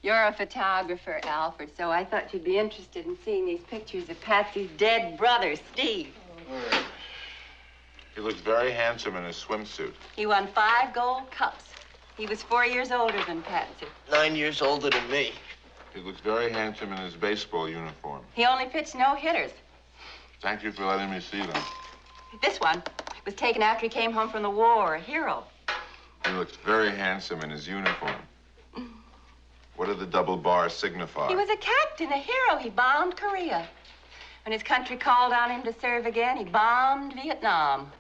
You're a photographer, Alfred, so I thought you'd be interested in seeing these pictures of Patsy's dead brother, Steve. He looks very handsome in his swimsuit. He won 5 gold cups. He was 4 years older than Patsy. 9 years older than me. He looks very handsome in his baseball uniform. He only pitched no-hitters. Thank you for letting me see them. This one was taken after he came home from the war, a hero. He looks very handsome in his uniform. What did the double bar signify? He was a captain, a hero. He bombed Korea. When his country called on him to serve again, he bombed Vietnam.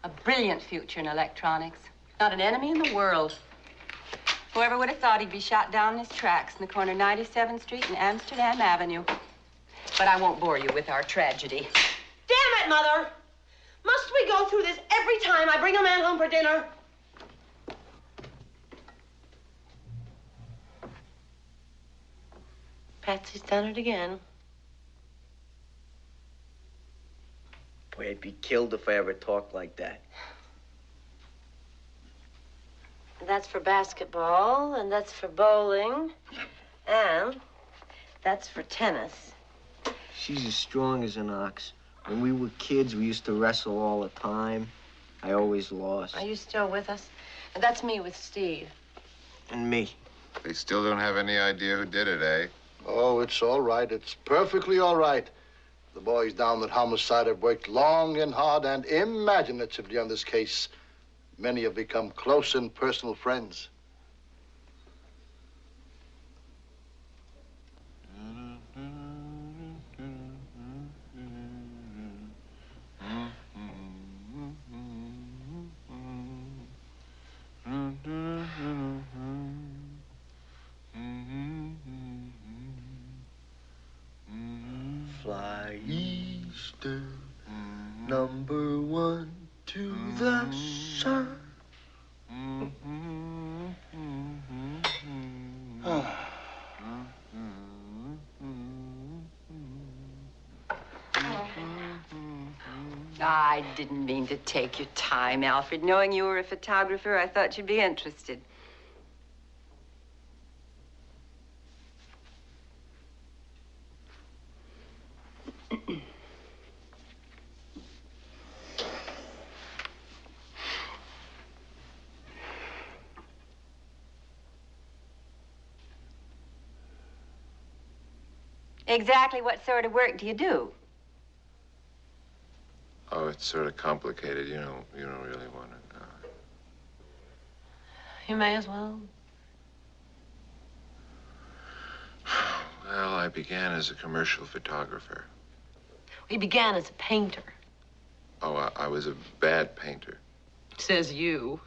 A brilliant future in electronics. Not an enemy in the world. Whoever would have thought he'd be shot down in his tracks in the corner of 97th Street and Amsterdam Avenue. But I won't bore you with our tragedy. Damn it, Mother! Must we go through this every time I bring a man home for dinner? Patsy's done it again. Boy, I'd be killed if I ever talked like that. That's for basketball, and that's for bowling, and that's for tennis. She's as strong as an ox. When we were kids, we used to wrestle all the time. I always lost. Are you still with us? And that's me with Steve. And me. They still don't have any idea who did it, eh? Oh, it's all right. It's perfectly all right. The boys down at Homicide have worked long and hard and imaginatively on this case. Many have become close and personal friends. Fly Easter, number 1 to the sun. I didn't mean to take your time, Alfred. Knowing you were a photographer, I thought you'd be interested. Exactly what sort of work do you do? Oh, it's sort of complicated. You don't really want to know. You may as well. Well, I began as a commercial photographer. He began as a painter. Oh, I was a bad painter. Says you.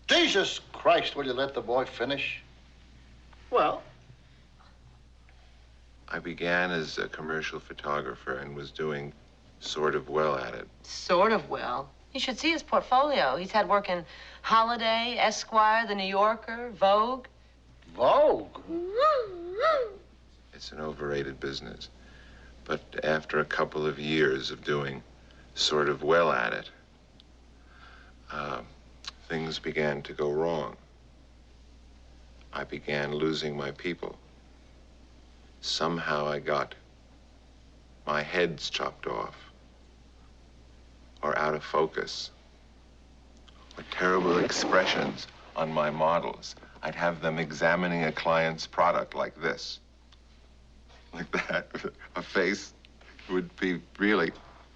Jesus Christ, will you let the boy finish? Well, I began as a commercial photographer and was doing sort of well at it. Sort of well. You should see his portfolio. He's had work in Holiday, Esquire, The New Yorker, Vogue. Vogue? It's an overrated business. But after a couple of years of doing sort of well at it, things began to go wrong. I began losing my people. Somehow I got my heads chopped off, or out of focus, or terrible expressions on my models. I'd have them examining a client's product like this, like that. A face would be really,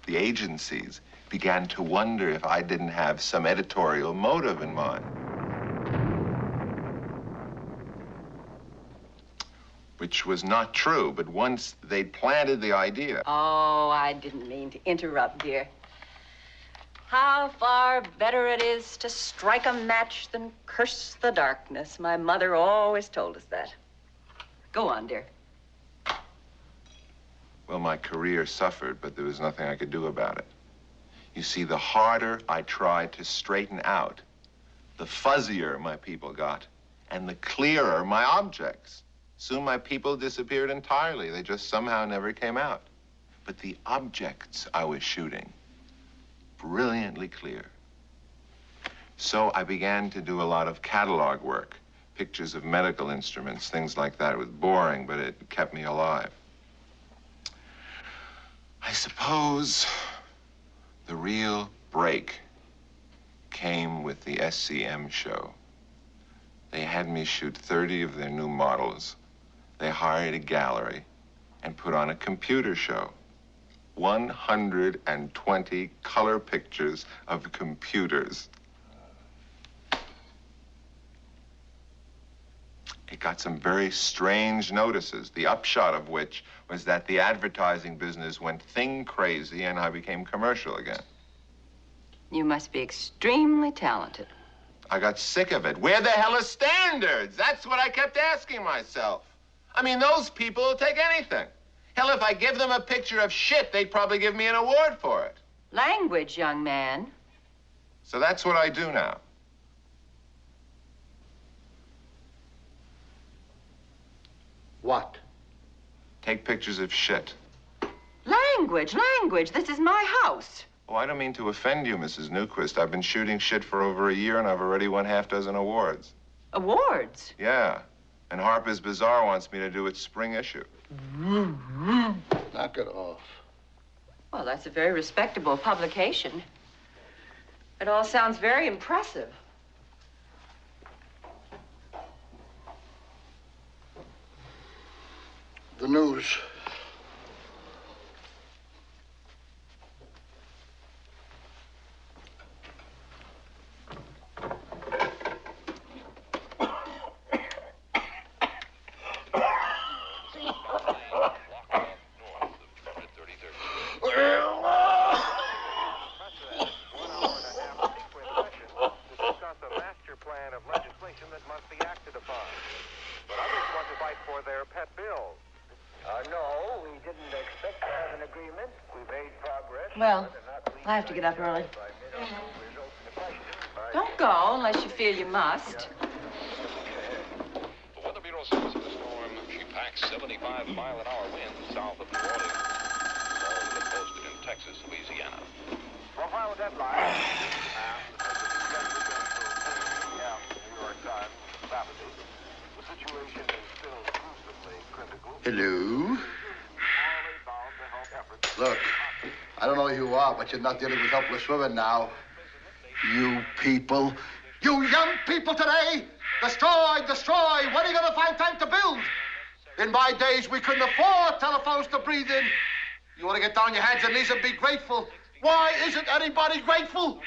the agencies began to wonder if I didn't have some editorial motive in mind. Which was not true, but once they'd planted the idea. Oh, I didn't mean to interrupt, dear. How far better it is to strike a match than curse the darkness. My mother always told us that. Go on, dear. Well, my career suffered, but there was nothing I could do about it. You see, the harder I tried to straighten out, the fuzzier my people got, and the clearer my objects. Soon my people disappeared entirely. They just somehow never came out. But the objects I was shooting, brilliantly clear. So I began to do a lot of catalog work, pictures of medical instruments, things like that. It was boring, but it kept me alive. I suppose the real break came with the SCM show. They had me shoot 30 of their new models. They hired a gallery and put on a computer show. 120 color pictures of computers. It got some very strange notices, the upshot of which was that the advertising business went thing crazy and I became commercial again. You must be extremely talented. I got sick of it. Where the hell are standards? That's what I kept asking myself. I mean, those people will take anything. Hell, if I give them a picture of shit, they'd probably give me an award for it. Language, young man. So that's what I do now. What? Take pictures of shit. Language, language. This is my house. Oh, I don't mean to offend you, Mrs. Newquist. I've been shooting shit for over a year, and I've already won half dozen awards. Awards? Yeah. And Harper's Bazaar wants me to do its spring issue. Knock it off. Well, that's a very respectable publication. It all sounds very impressive. The news. Well, I have to get up early. Don't go unless you feel you must. The Weather Bureau says of the storm, she packs 75-mile-an-hour winds south of New Orleans. All of them posted in Texas, Louisiana. Well, final deadline. New York Times, Saturday. The situation is still crucially critical. Hello? Look, I don't know who you are, but you're not dealing with helpless women now. You people. You young people today! Destroy, destroy! When are you going to find time to build? In my days, we couldn't afford telephones to breathe in. You want to get down your hands and knees and be grateful. Why isn't anybody grateful?